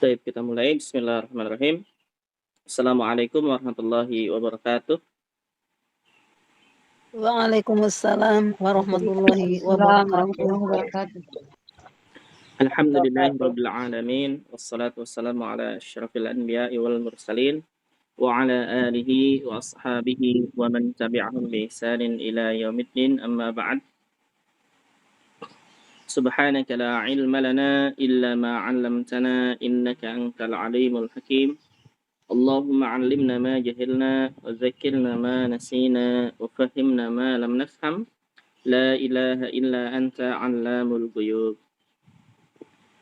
Baik, kita mulai. Bismillahirrahmanirrahim. Assalamualaikum warahmatullahi wabarakatuh. Waalaikumsalam warahmatullahi Waalaikumsalam wabarakatuh. warahmatullahi wabarakatuh. Alhamdulillahi rabbil alamin. Wassalatu wassalamu ala asyrafil anbiya'i wal mursalin wa ala alihi wa ashabihi wa man tabi'ahum bi ihsanin ila yaumiddin. Amma ba'd. Subhanaka la ilma lana illa ma 'allamtana innaka antal alimul hakim. اللهم علمنا ما جهلنا وذكرنا ما نسينا وفهمنا ما لم نفهم لا إله إلا أنت علام الغيوب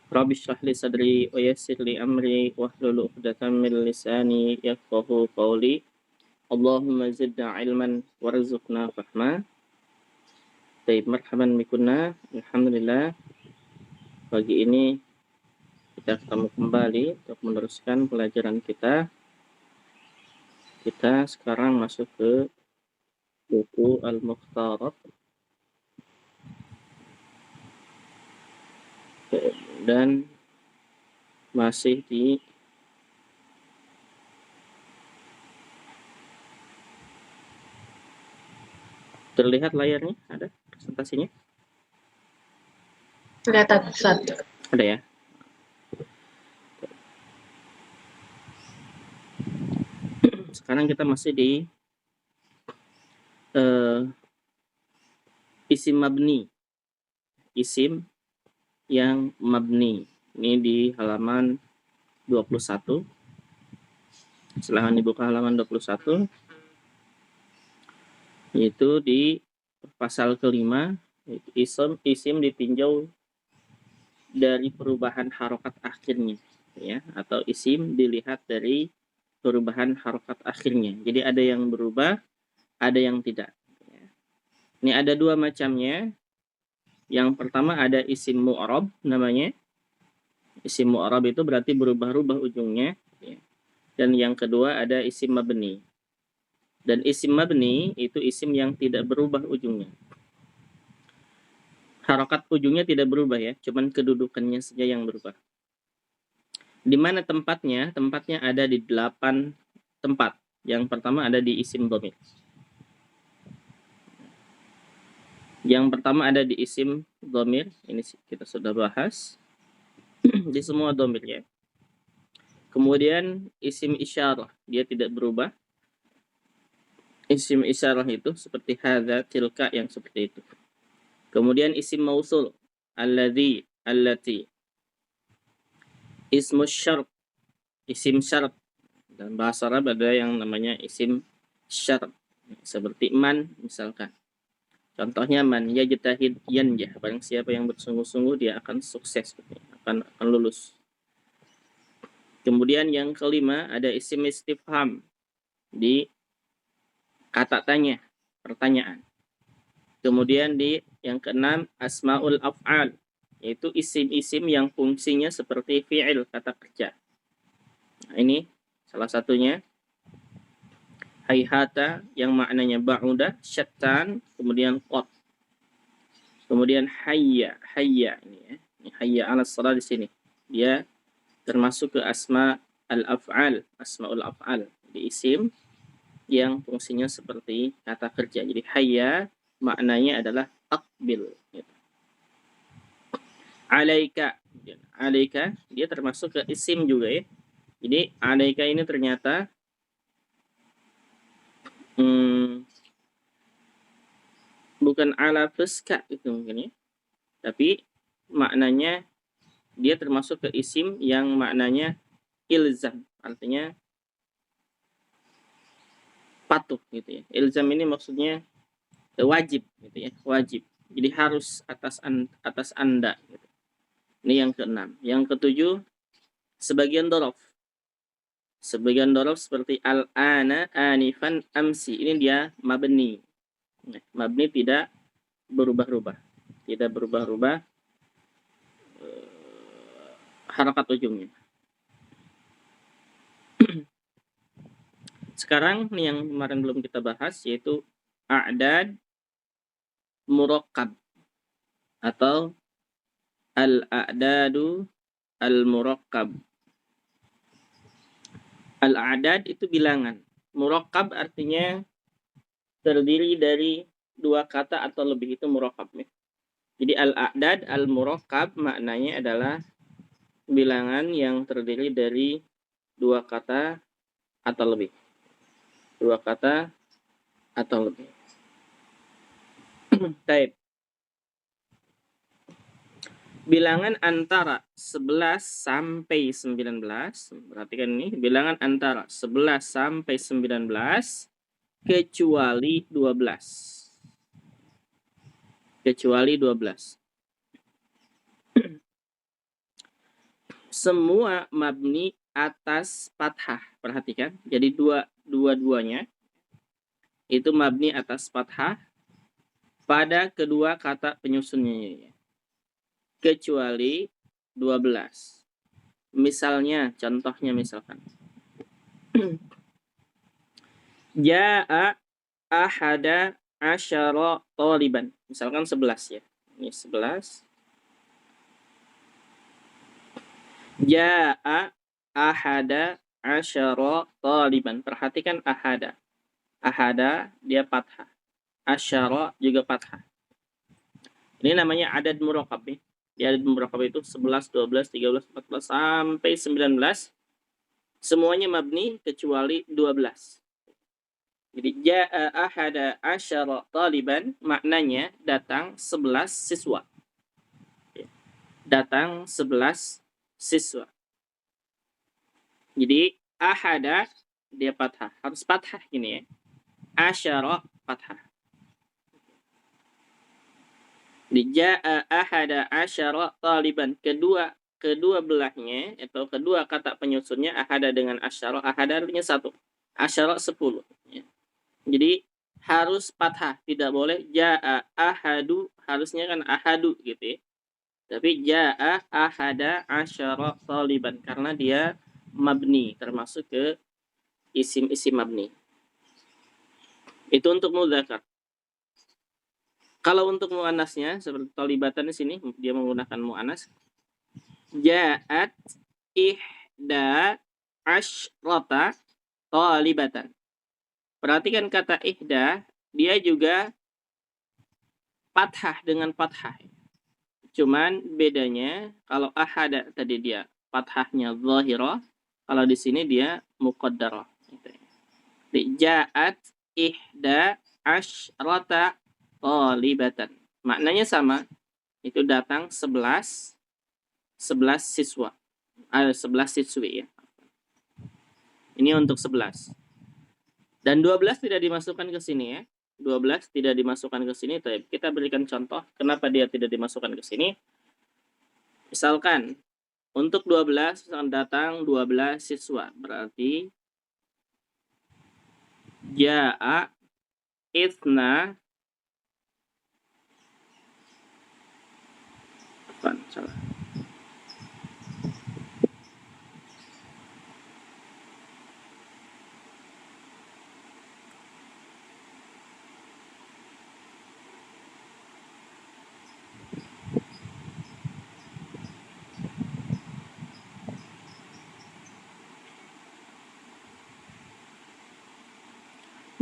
رب اشرح لي صدري ويسر لي أمري واحلل عقدة من لساني يفقهوا قولي اللهم زدنا علما وارزقنا فهما. Baik, marhaban bikunna. Alhamdulillah, pagi ini kita ketemu kembali untuk meneruskan pelajaran kita. Kita sekarang masuk ke buku Al-Mukhtarat dan masih di terlihat layarnya, ada presentasinya? Kelihatan Ustaz. Ada ya? Sekarang kita masih di isim mabni. Isim yang mabni. Ini di halaman 21. Silahkan dibuka halaman 21. Yaitu di pasal kelima, isim ditinjau dari perubahan harokat akhirnya, ya, atau isim dilihat dari perubahan harokat akhirnya. Jadi ada yang berubah, ada yang tidak. Ini ada dua macamnya. Yang pertama ada isim mu'rab namanya. Isim mu'rab itu berarti berubah-ubah ujungnya. Ya. Dan yang kedua ada isim mabni. Dan isim mabni itu isim yang tidak berubah ujungnya. Harokat ujungnya tidak berubah ya, cuman kedudukannya saja yang berubah. Di mana tempatnya? Tempatnya ada di 8 tempat. Yang pertama ada di isim dhamir. Yang pertama ada di isim dhamir, ini kita sudah bahas. Di semua dhamir ya. Kemudian isim isyarah, dia tidak berubah. Isim isyarah itu seperti hadza, tilka, yang seperti itu. Kemudian isim mausul, alladzi, allati. Ismus syart, isim syarat. Dan bahasa Arab ada yang namanya isim syarat. Seperti man misalkan. Contohnya man yajtahid yanjah, barang siapa yang bersungguh-sungguh dia akan sukses, akan lulus. Kemudian yang kelima ada isim istifham, di kata tanya, pertanyaan. Kemudian di yang keenam asmaul af'al, yaitu isim-isim yang fungsinya seperti fi'il, kata kerja. Nah, ini salah satunya. Hayhata yang maknanya ba'uda, syattan, kemudian qad. Kemudian hayya ini ya. Ini hayya 'alas shalah di sini. Dia termasuk ke asma al-af'al, asmaul af'al, di isim yang fungsinya seperti kata kerja. Jadi hayya maknanya adalah aqbil. Gitu. Alaika dia termasuk ke isim juga ya. Jadi alaika ini ternyata bukan ala fuska itu mungkin ya. Tapi maknanya dia termasuk ke isim yang maknanya ilzam, artinya patuh gitu ya. Ilzam ini maksudnya wajib gitu ya, wajib. Jadi harus atas Anda gitu. Ini yang keenam. Yang ketujuh sebagian dorof. Sebagian dorof seperti al-ana, anifan, amsi. Ini dia mabni. Mabni tidak berubah-ubah. Tidak berubah-ubah harakat ujungnya. Sekarang nih yang kemarin belum kita bahas, yaitu a'dad murakkab atau al-a'dadu al-murakkab. Al-a'dad itu bilangan. Murakkab artinya terdiri dari dua kata atau lebih, itu murakkab ya. Jadi al-a'dad al-murakkab maknanya adalah bilangan yang terdiri dari dua kata atau lebih. Dua kata atau lebih. Baik. Bilangan antara 11 sampai 19, perhatikan ini, bilangan antara 11 sampai 19 kecuali 12. Kecuali 12. Semua mabni atas fathah. Perhatikan, jadi dua-duanya itu mabni atas fathah pada kedua kata penyusunnya. Kecuali 12. Misalnya, contohnya misalkan. Ja'a ahada asyara taliban. Misalkan 11 ya. Ini 11. Ja'a ahada asyara taliban. Perhatikan ahada. Ahada dia fathah. Asyara juga fathah. Ini namanya adad murakkab ya. Di adad murakkab itu 11, 12, 13, 14 sampai 19 semuanya mabni kecuali 12. Jadi ja'a ahada asyara taliban maknanya datang 11 siswa. Datang 11 siswa. Jadi ahada dia fathah, harus fathah gini ya. Asyara fathah. Ja'a ahada asyara taliban. Kedua belahnya atau kedua kata penyusunnya ahada dengan asyara. Ahada artinya 1. Asyara 10. Ya. Jadi harus fathah, tidak boleh ja'a ahadu, harusnya kan ahadu gitu ya. Tapi ja'a ahada asyara taliban karena dia mabni, termasuk ke isim-isim mabni. Itu untuk mudzakkar. Kalau untuk muannasnya seperti talibatan di sini dia menggunakan muannas. Ja'at ihda asyrata talibatan. Perhatikan kata ihda, dia juga fathah dengan fathah. Cuman bedanya kalau ahada tadi dia fathahnya zahirah, kalau di sini dia muqaddarah. Ja'at ihda asyrata talibatan. Maknanya sama. Itu datang 11 siswa. 11 siswi ya. Ini untuk 11. Dan 12 tidak dimasukkan ke sini ya. 12 tidak dimasukkan ke sini. Kita berikan contoh kenapa dia tidak dimasukkan ke sini. Misalkan untuk 12 datang 12 siswa. Berarti ja'a ithna salah.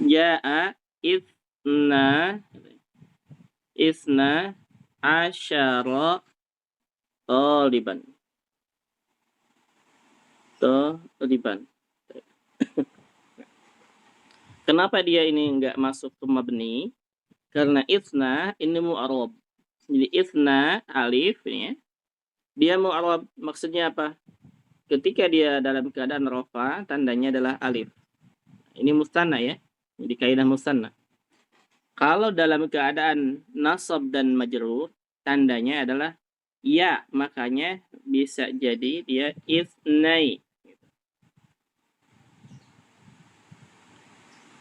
Ja'a ithna asyara taliban. Kenapa dia ini enggak masuk ke mabni? Karena ithna ini mu'arab. Jadi ithna alif ini ya. Dia mu'arab, maksudnya apa? Ketika dia dalam keadaan rafa, tandanya adalah alif. Ini mustanna ya. Jadi kaidah mustanna. Kalau dalam keadaan nasab dan majrur, tandanya adalah ya, makanya bisa jadi dia ithnai.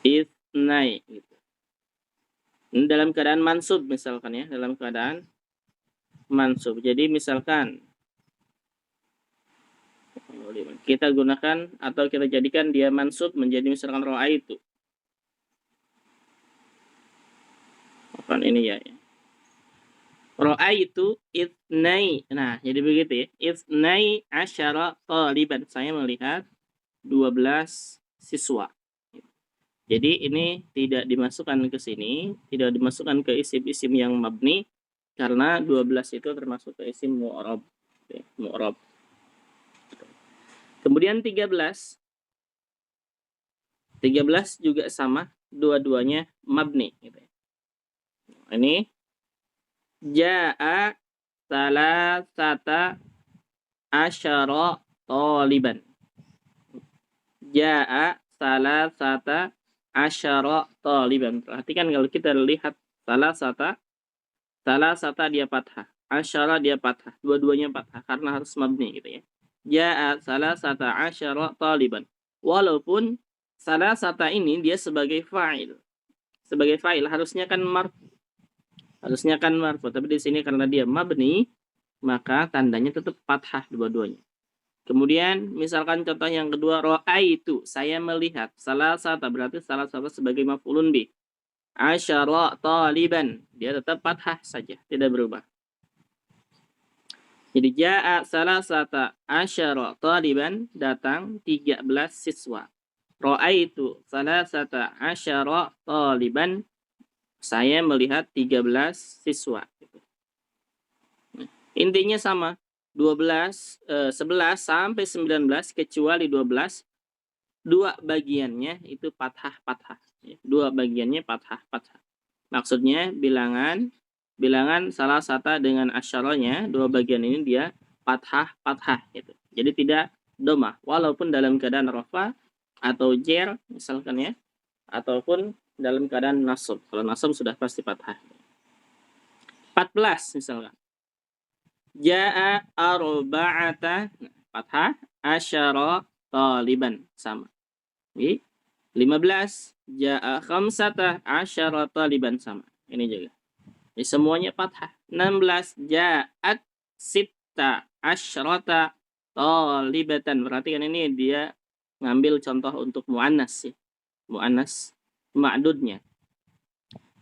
Ithnai gitu. Ini dalam keadaan mansub misalkan ya, dalam keadaan mansub. Jadi misalkan kita gunakan atau kita jadikan dia mansub menjadi misalkan ra'aitu. Apa ini ya? Ra'aitu ithnai. Nah, jadi begitu ya. Ithnai asyara taliban. Saya melihat 12 siswa. Jadi ini tidak dimasukkan ke sini, tidak dimasukkan ke isim-isim yang mabni karena 12 itu termasuk ke isim mu'rab. Mu'rab. Kemudian 13. 13 juga sama, dua-duanya mabni gitu ya. Ini jaa salasata asyara taliban. Jaa salasata asyara taliban. Perhatikan kalau kita lihat salasata dia fathah, asyara dia fathah, dua-duanya fathah karena harus mabni gitu ya. Jaa salasata asyara taliban. Walaupun salasata ini dia sebagai fa'il. Sebagai fa'il harusnya kan marfu. Tapi di sini karena dia mabni, maka tandanya tetap fathah dua-duanya. Kemudian misalkan contoh yang kedua, ra'aitu, saya melihat. Salasata berarti salasata sebagai maf'ulun bih. Asyara taliban, dia tetap fathah saja, tidak berubah. Jadi jaa salasata asyara taliban, datang 13 siswa. Ra'aitu salasata asyara taliban, saya melihat 13 siswa. Intinya sama. 11 sampai 19 kecuali 12, dua bagiannya itu fathah-fathah. Dua bagiannya fathah-fathah. Maksudnya bilangan salah satu dengan asyaranya, dua bagian ini dia fathah-fathah gitu. Jadi tidak domah walaupun dalam keadaan rafa atau jer misalkan ya, ataupun dalam keadaan nasab. Kalau nasab sudah pasti fathah. 14 misalkan. Jaa arba'ata fathah asyara taliban sama. 15 jaa khamsata asyara taliban sama. Ini juga. Jadi semuanya fathah. 16 ja'at sitta asyrata talibatan. Berarti kan ini dia ngambil contoh untuk muannas ya. Muannas ma'dudnya.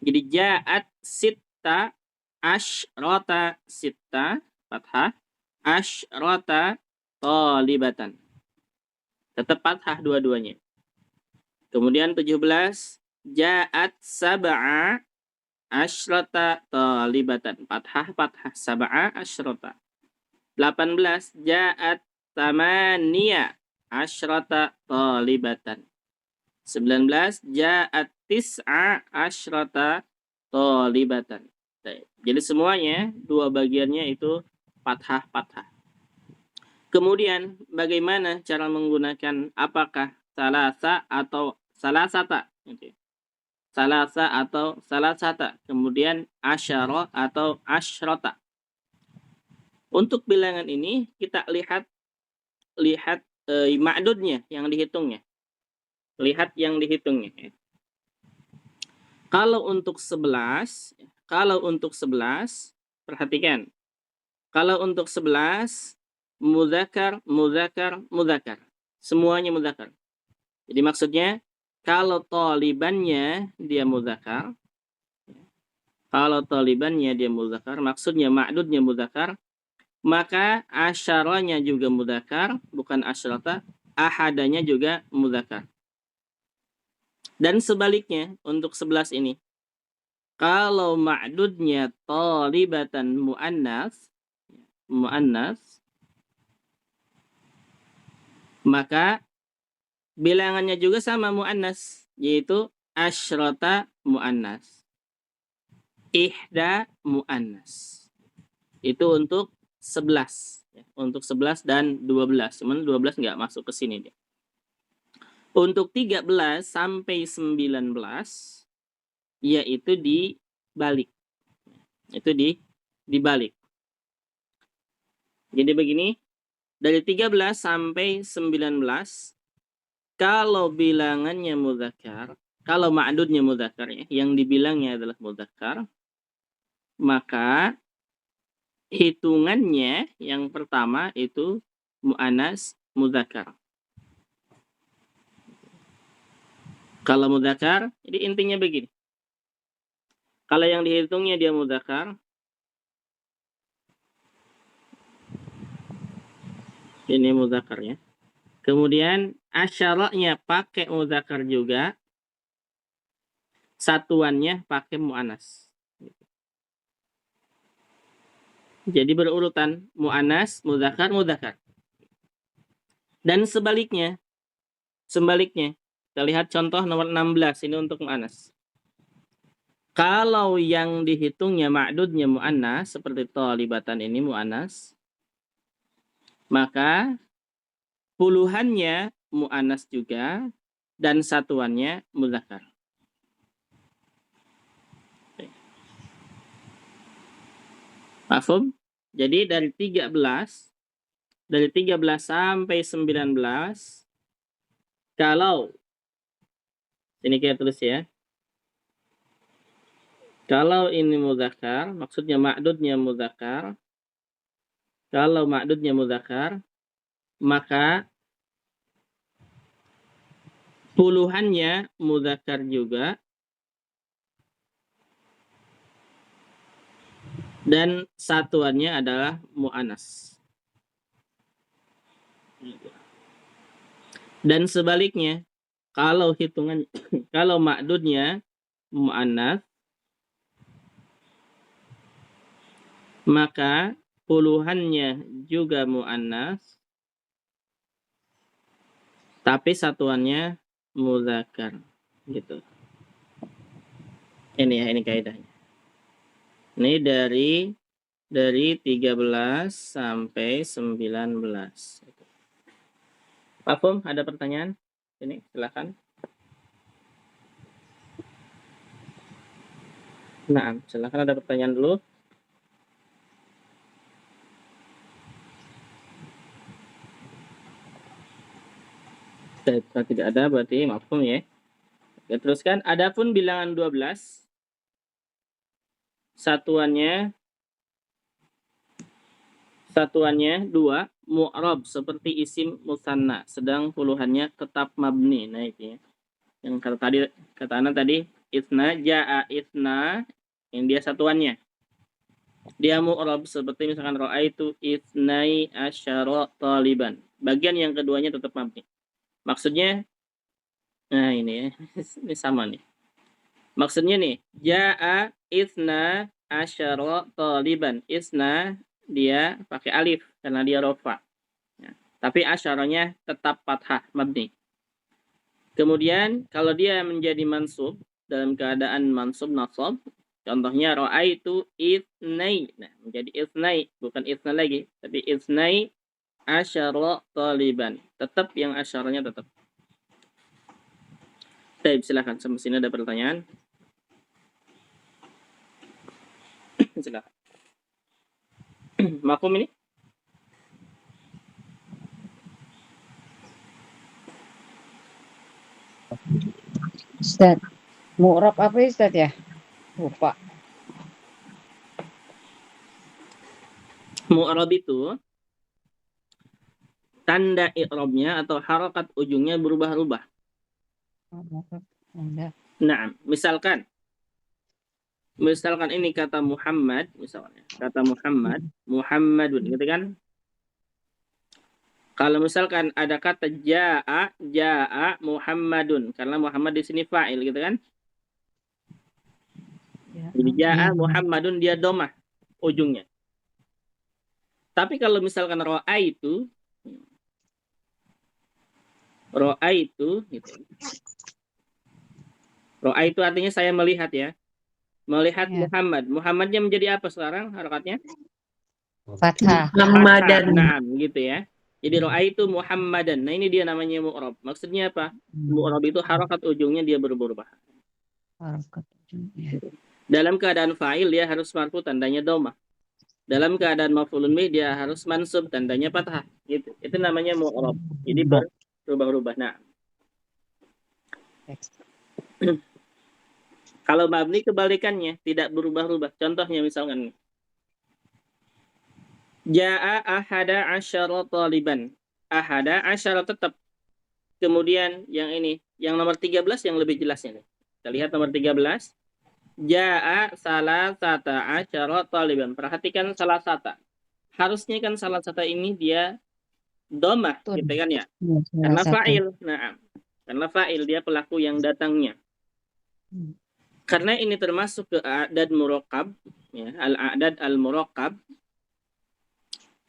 Jadi ja'at sitta asyrata sitta fathah asyrata talibatan. Tetap fathah dua-duanya. Kemudian 17 ja'at sab'a asyrata talibatan. Fathah sab'a asyrata. 18 ja'at tamaniya asyrata talibatan. 19 ja'at tis'a asyrata talibatan. Jadi semuanya dua bagiannya itu fathah-fathah. Kemudian bagaimana cara menggunakan apakah salasa atau salasata? Salasa atau salasata. Kemudian asyara atau asyrata. Untuk bilangan ini kita lihat ma'dudnya yang dihitungnya. Lihat yang dihitungnya. Kalau untuk 11, perhatikan. Kalau untuk 11 mudzakar. Semuanya mudzakar. Jadi maksudnya kalau talibannya dia mudzakar. Maksudnya ma'dudnya mudzakar, maka asyaranya juga mudzakar, bukan asyrata, ahadanya juga mudzakar. Dan sebaliknya untuk 11 ini. Kalau ma'dudnya talibatan muannas, maka bilangannya juga sama muannas, yaitu asyrata muannas. Ihda muannas. Itu untuk 11. Untuk 11 dan 12. Cuman 12 nggak masuk ke sini dia. Untuk 13 sampai 19 yaitu dibalik. Itu dibalik. Jadi begini, dari 13 sampai 19 kalau bilangannya mudzakar, kalau ma'dudnya mudzakar ya, yang dibilangnya adalah mudzakar, maka hitungannya yang pertama itu muannas mudzakar. Kalau mudzakar, jadi intinya begini. Kalau yang dihitungnya dia mudzakar, ini mudzakar ya. Kemudian asyaranya pakai muzakkar juga, satuannya pakai muannas. Jadi berurutan muannas, muzakkar, muzakkar. Dan sebaliknya, kita lihat contoh nomor 16 ini untuk muannas. Kalau yang dihitungnya ma'dudnya muannas seperti thalibatan ini muannas, maka puluhannya muannas juga dan satuannya muzakkar. Paham? Jadi dari 13 sampai 19, kalau ini kita tulis ya. Kalau ini muzakkar, maksudnya ma'dudnya muzakkar. Kalau ma'dudnya muzakkar, maka puluhannya muzakkar juga dan satuannya adalah muannas. Dan sebaliknya, kalau hitungan kalau ma'dudnya muannas, maka puluhannya juga muannas tapi satuannya muzakkar gitu. Ini ya, ini kaidahnya. Ini dari 13 sampai 19. Paham? Ada pertanyaan? Ini silakan. Nah, silakan ada pertanyaan dulu. Kalau tidak ada berarti mafhum ya. Oke, teruskan. Adapun bilangan 12 satuannya 2 mu'rab seperti isim musanna, sedang puluhannya tetap mabni. Nah itu ya. Yang kata Ana tadi isna jaa isna, yang dia satuannya. Dia mu'rab seperti misalkan ra'aitu isnai asyara taliban. Bagian yang keduanya tetap mabni. Maksudnya nah ini ya. Ini sama nih. Maksudnya nih, jaa isna asyara taliban. Isna dia pakai alif karena dia rofa. Ya. Tapi asyaranya tetap fathah mabni. Kemudian kalau dia menjadi mansub dalam keadaan mansub nasab, contohnya ra'aitu isnai. Nah, menjadi isnai, bukan isna lagi, tapi isnai asyara taliban. Tetap yang asyaranya tetap. Baik, silakan. Sampai sini ada pertanyaan? Silakan. Mafhum ini? Ustaz, mu'rab apa ya, Ustaz ya? Lupa. Mu'rab itu tanda i'rabnya atau harakat ujungnya berubah-ubah. Nah, misalkan ini kata Muhammad, misalnya kata Muhammadun, gitu kan? Kalau misalkan ada kata jaa Muhammadun, karena Muhammad di sini fa'il, gitu kan? Jadi jaa Muhammadun dia domah ujungnya. Tapi kalau misalkan ra'aitu gitu. Ra'aitu artinya saya melihat ya. Melihat Ya. Muhammad. Muhammadnya menjadi apa sekarang harakatnya? Fathah. Muhammadan. Nah, gitu ya. Jadi ra'aitu Muhammadan. Nah, ini dia namanya mu'rab. Maksudnya apa? Mu'rab itu harakat ujungnya dia berubah. Harakat ujungnya. Dalam keadaan fa'il dia harus marfu tandanya dhammah. Dalam keadaan maf'ulun bih dia harus mansub tandanya fathah. Gitu. Itu namanya mu'rab. Jadi berubah-ubah. Nah. Kalau mabni kebalikannya, tidak berubah-ubah. Contohnya misalkan Ja'a ahada asyara taliban. Ahada asyara tetap. Kemudian yang ini, yang nomor 13 yang lebih jelasnya nih. Kita lihat nomor 13. Ja'a salasata asyara taliban. Perhatikan salasata. Harusnya kan salasata ini dia Dhammah Tun. gitu kan ya. Ya, salah Karena satu. fa'il. Nah, karena fa'il dia pelaku yang datangnya. Hmm. Karena ini termasuk ke a'dad murakkab, ya, al-a'dad al-murakkab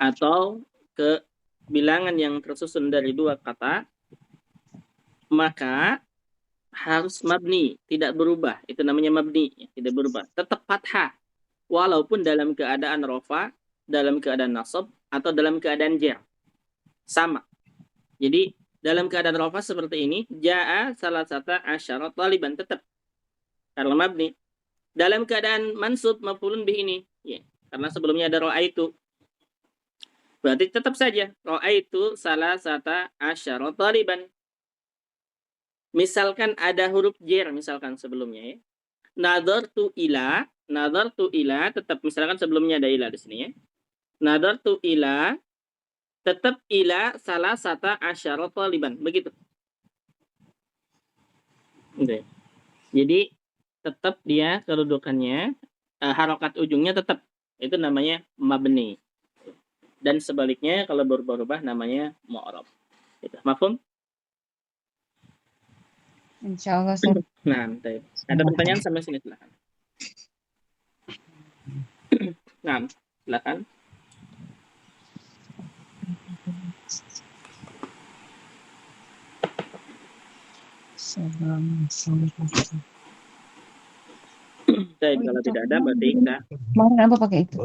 atau ke bilangan yang tersusun dari dua kata, maka harus mabni, tidak berubah. Itu namanya mabni, tidak berubah. Tetap fathah, walaupun dalam keadaan rofa, dalam keadaan nasab, atau dalam keadaan jar. Sama. Jadi, dalam keadaan rofa seperti ini, ja'a salah satu asyara taliban, tetap. Karena mabni. Dalam keadaan mansub, maf'ulun bih ini. Ya, karena sebelumnya ada ra'aitu. Berarti tetap saja, ra'aitu salah satu asyara taliban. Misalkan ada huruf jar, misalkan sebelumnya ya. Nadartu ila tetap misalkan sebelumnya ada ila di sini ya. Nadartu ila tetap ila salah satu asyara taliban, begitu. Oke. Jadi tetap dia kedudukannya harokat ujungnya tetap, itu namanya mabni. Dan sebaliknya kalau berubah-ubah namanya mu'rab. Gitu. Mafhum? Insya Allah, Ustaz. Nah, ada pertanyaan sampai sini silakan. Nah, silakan. Baik, kalau tidak ada berarti kita Kemarin apa pakai itu?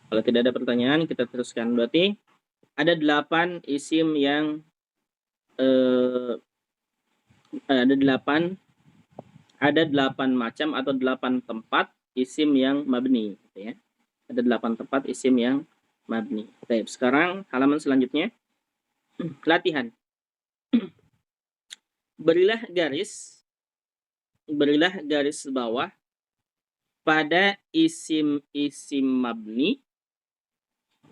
kalau tidak ada pertanyaan kita teruskan. Berarti ada 8 isim yang ada 8 macam atau 8 tempat isim yang mabni gitu ya. Ada 8 tempat isim yang mabni. Baik, sekarang halaman selanjutnya. Latihan. Berilah garis bawah pada isim-isim mabni.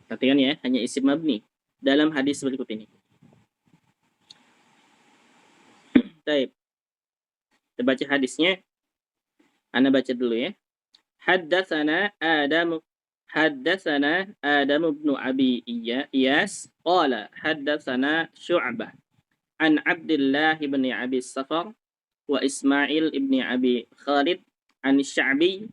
Perhatikan ya, hanya isim mabni dalam hadis berikut ini. Baik. Kita baca hadisnya. Ana baca dulu ya. Haddatsana Adam bin Abi Iyas qala haddatsana Syu'bah an Abdullah bin Abi Safar wa Ismail ibn Abi Khalid an Sya'bi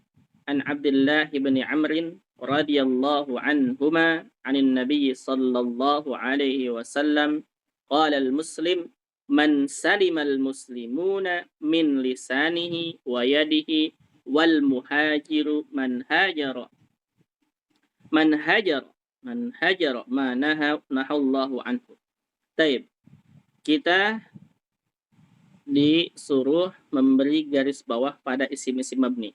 an Abdullah bin Amr radhiyallahu anhuma anin Nabi sallallahu alaihi wasallam qala al-muslim man salimal muslimuna min lisanihi wa yadihi wal muhajiru man hajara ma nahallahu anhu. Taib. Kita disuruh memberi garis bawah pada isim-isim mabni.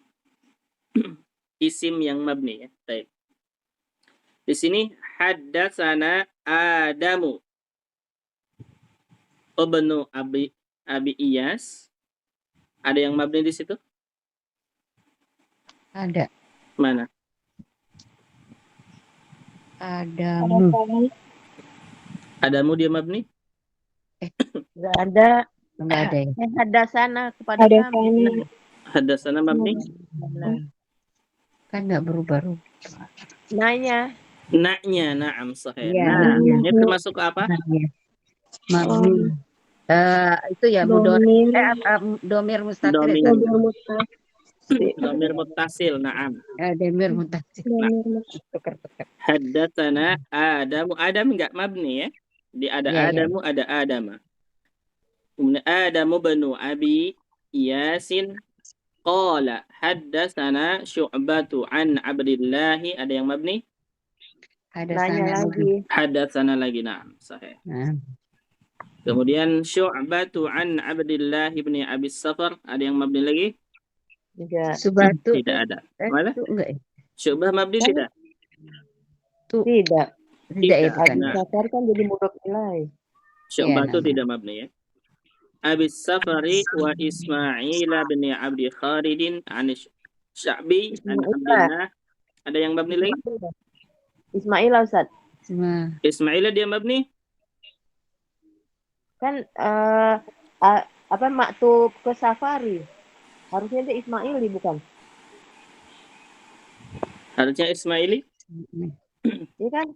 Isim yang mabni ya. Taib. Di sini haddatsana Adamu ibnu Abi Iyas. Ada yang mabni di situ? Ada. Mana? Adamu dia mabni? Enggak ada. Enggak ada ya. Hadasana kepada kami. Haddatsana mabni? Kan enggak berubah-ubah. Nanya. Naknya, na'am sahih. Iya, Nah, iya. ini termasuk apa? Mabni. Itu ya domir mustatir. Domir muttasil, na'am. Domir mustatir. Tukar-tukar. Haddatsana Adam enggak mabni ya. Di ada Iya, Adamu, ada Adama. Kemudian Adamu banu Abi Yasin qala haddatsana Syu'batu an Abdillah. Ada yang mabni? Haddatsana lagi, na'am sahih. Nah. Kemudian Syu'batu an Abdillah bin Abi Safar. Ada yang mabni lagi? Subatu. Tidak ada. Mana? Enggak ya? Syu'bah mabni tidak? Tidak. Tidak itu kan. Nah, Safar kan jadi mudhof ilaih. Syu'bah itu Iya, tidak mabni ya. Abi Safari wa Ismail bin Abdi Khalidin an Sya'bi an Abdillah. Ada yang mabni lagi? Ismail Ustaz. Ismail dia mabni? Kan maktub ke Safari. Harusnya itu Ismaili bukan? Harusnya Ismaili? Ini kan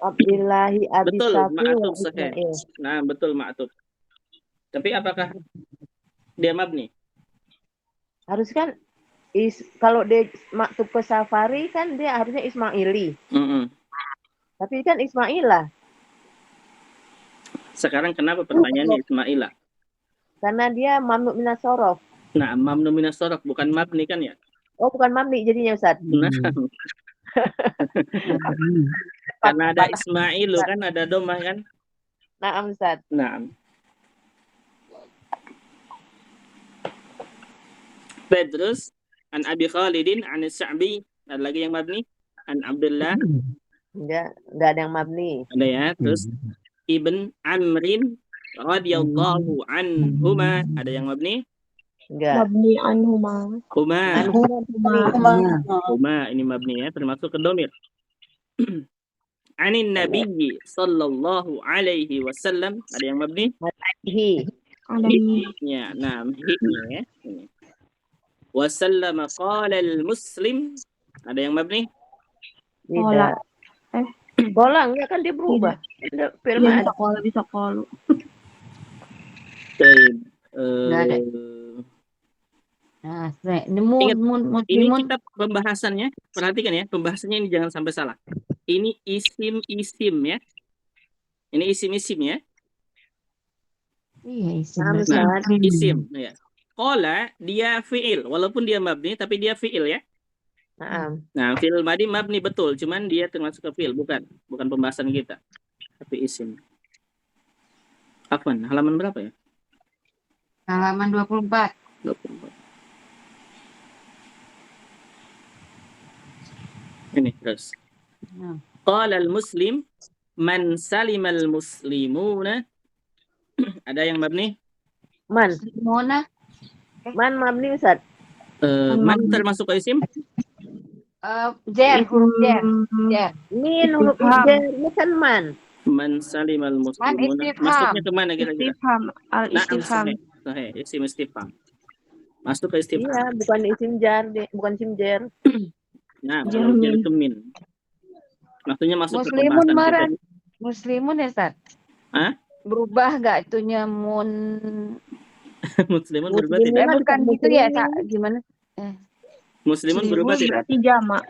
Abdillahi Abi Betul, Safi wa ma'atub sahih. Ismail. Nah, betul ma'atub. Tapi apakah dia mabni? Harus kan kalau dia maktub ke Safari kan dia harusnya Ismaili. Tapi kan Ismailah. Sekarang kenapa pertanyaannya Ismailah? Karena dia mamnu minas sorof. Nah, mamnu minas sorof bukan mabni kan ya? Oh, bukan mabni jadinya Ustaz. Nah. Karena ada Ismailu kan, ada domah kan? Naam Ustaz. Nah. Terus an Abi Khalidin an Sa'bi, ada lagi yang mabni? An Abdullah. Enggak ada yang mabni. Ada ya. Terus Ibn Amrin radhiyallahu anhuma, ada yang mabni? Enggak. Mabni anhuma. Huma ini mabni ya, termasuk ke domir. Anin Nabi sallallahu alaihi wasallam, ada yang mabni? Hi. Ya, nah, hi-nya ya. Ini. Wasallama qala al-muslim, ada yang mabni? Tidak. Bola enggak kan dia berubah. Firman. Bisa qalu. Nah, ini kita pembahasannya, perhatikan ya, pembahasannya ini jangan sampai salah. Ini isim-isim ya. Ini isim-isim ya. Iya, isim. Nah, isim ya. Qala dia fi'il, walaupun dia mabni tapi dia fi'il ya. Nah, fi'il madi mabni betul, cuman dia termasuk ke fi'il, bukan pembahasan kita. Tapi isim. Afwan, halaman berapa ya? Halaman 24. 24. Ini terus. Qala al-muslim man salimal muslimuna. Ada yang mabni? Man. Mona. Man mabni Ustaz. Man termasuk ke isim? Huruf jer. Min huruf jer, ini kan man. Man salimal muslimuna. Masuknya ke mana kira-kira? Istifham. Al-istifham. Sahih, isim istifham. Masuk ke istifham. Iya, bukan isim jar, bukan isim jer. Nah, jar itu min. Maksudnya masuk ke pembahasan kita. Muslimun ya, Ustaz? Hah? Berubah enggak itunya mun Muslimun berubah tidak? Bukan gitu ya, Kak. Gimana? Muslimun berubah tidak? Berarti jamak.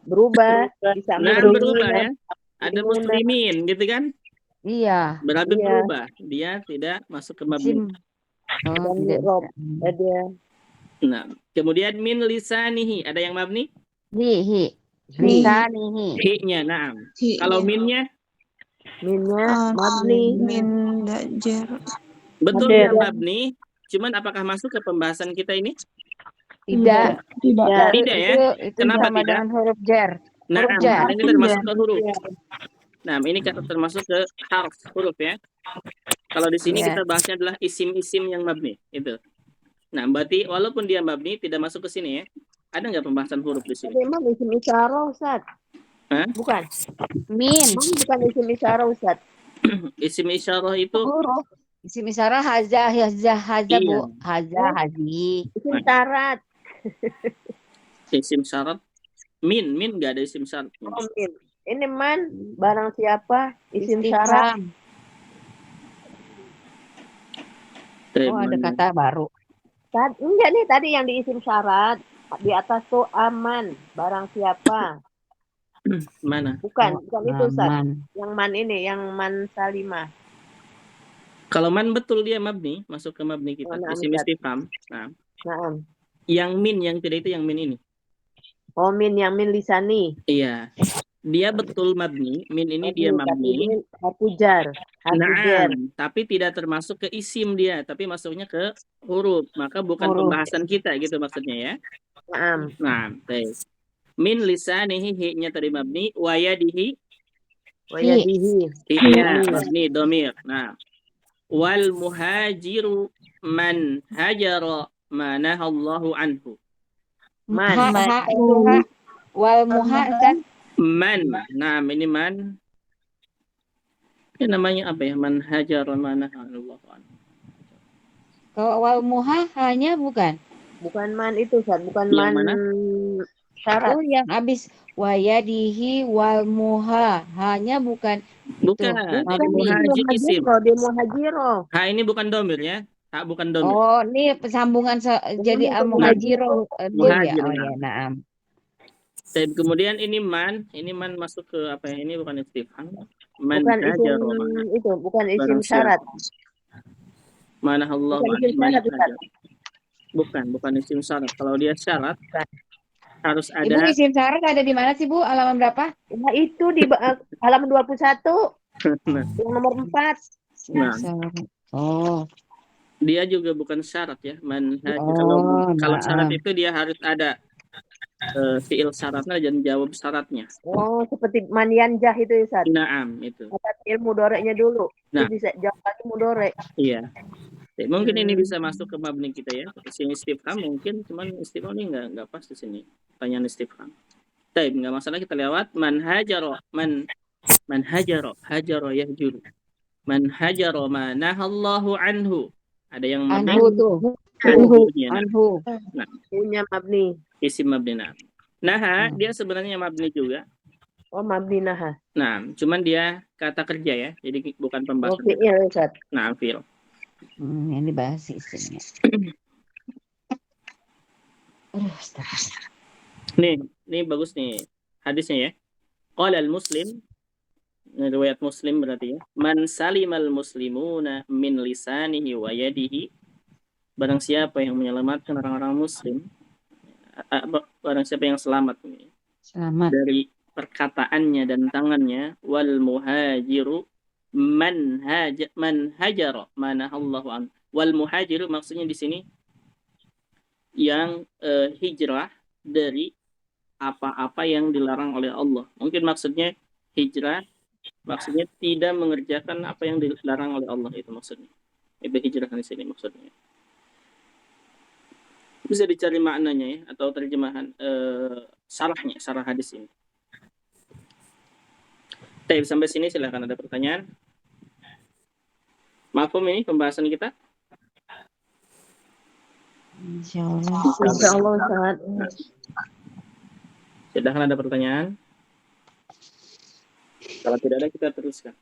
Berubah. Berubah ya. Ada muslimin gitu kan? Iya. Berarti berubah. Dia tidak masuk ke mabni. Nah, kemudian min lisanihi, ada yang mabni? Hi. Lisanihi. Hi-nya, nah. Kalau minnya? Minnya mabni. Min dajar. Betul ya mabni. Cuman apakah masuk ke pembahasan kita ini? Tidak ya. Kenapa sama tidak? Dengan huruf jar. Nah, ini termasuk ke huruf. Nah, ini termasuk ke harf, huruf ya. Kalau di sini kita bahasnya adalah isim-isim yang mabni, itu. Nah, berarti walaupun dia mabni tidak masuk ke sini ya. Ada nggak pembahasan huruf di sini? Memang isim isyarah, Ustaz. Bukan. Min. Bukan isim isyarah, Ustaz. Isim isyarah itu huruf. Isim isyarah haza, Bu. Haza, hazi. Isim syarat. Isim syarat. Min nggak ada isim syarat. Oh, min. Ini man, barang siapa, isim syarat. Ada kata baru. Enggak nih, tadi yang di isim syarat. Di atas tuh aman, barang siapa. Mana? Bukan itu, Ustaz. Yang man ini, yang man salimah. Kalau man betul dia mabni, masuk ke mabni kita. Isim istifham. Nah. Yang min, yang tidak itu yang min ini. Oh, min, yang min lisani. Iya. Dia betul mabni, min ini dia mabni. Harfujar. Tapi tidak termasuk ke isim dia, tapi masuknya ke huruf. Maka bukan pembahasan kita gitu maksudnya ya. Nah, min lisanihi, hi-nya tadi mabni, wa yadihi. Hi-nya mabni domir. Nah, wal muhajiru man hajara ma nahallahu anhu. Wal muhajiru man. Nah, ini man. Ini namanya apa ya? Man hajara ma nahallahu anhu. Kalau wal muha hanya bukan. Bukan man itu, Ustaz. Bukan yang man. Mana? syarat. Oh, yang habis wayadihi wal muha. Hanya bukan Bukan, itu. ini muhajir isim. Dia muhajiro. Ha, ini bukan domir ya. Ha, bukan domir. Oh, ini persambungan jadi al muhajiro dia ya. Muhajir, Oh nah. ya, naam. Dan kemudian ini man masuk ke apa ya? Ini bukan istifham. Man Bukan isim hajaro mana? itu, bukan isim Barang syarat. Mana Allah Bukan isim man syarat, Ustaz. hajar. Bukan isim syarat. Kalau dia syarat harus Ibu ada. isim syarat ada di mana sih, Bu? Halaman berapa? Nah, itu di halaman 21 Nah, yang nomor 4. nah, Oh. dia juga bukan syarat ya. Man hajar. Oh, Kalau syarat naam. itu dia harus ada fiil syaratnya dan jawab syaratnya. Oh, seperti manyanjah itu, Ustaz. Naam itu. Kata fiil mudoreknya dulu. Nah. Dia bisa jawabannya mudorek. Iya. Mungkin ini bisa masuk ke mabni kita ya. Sini istifham mungkin, cuman istifham ini nggak pas di sini. Pertanyaan istifham. Tapi nggak masalah, kita lewat man hajaro yahjuru. Man hajaro ma nahallahu anhu. Ada yang mabni. Anhu tuh. Anhu. Nah, Punya mabni. isim mabni. Nah, dia sebenarnya mabni juga. Oh, mabni naha. Nah, cuman dia kata kerja ya. Jadi bukan pembahasan. Oh, fi'il, Ustaz. Nah, fi'il. Ini bahas isimnya. Nih bagus nih hadisnya ya. Qala al-Muslim, riwayat Muslim berarti ya. Man salimal muslimuna min lisanihi wa yadihi. Barang siapa yang menyelamatkan orang-orang muslim, barang siapa yang selamat dari perkataannya dan tangannya, wal muhajiru man hajara manahallahu an. Wal muhajiru maksudnya di sini yang hijrah dari apa-apa yang dilarang oleh Allah. Mungkin maksudnya hijrah, maksudnya tidak mengerjakan apa yang dilarang oleh Allah, itu maksudnya. Itu hijrah di sini maksudnya. Bisa dicari maknanya ya, atau terjemahan sarah hadis ini. Tapi sampai sini silakan, ada pertanyaan. Mafhum ini pembahasan kita? Insyaallah. Insyaallah, Ustaz. Silahkan, ada pertanyaan. Kalau tidak ada, kita teruskan.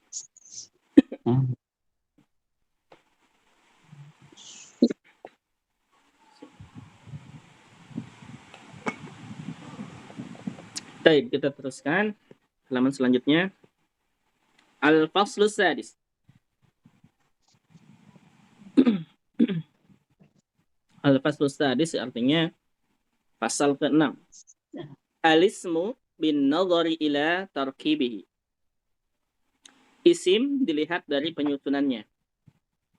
Baik, kita teruskan. Halaman selanjutnya. Al-Faslus Sadis. Al-Faslus Sadis artinya pasal ke-6. Al-ismu bin nadhari ila tarkibihi. Isim dilihat dari penyusunannya.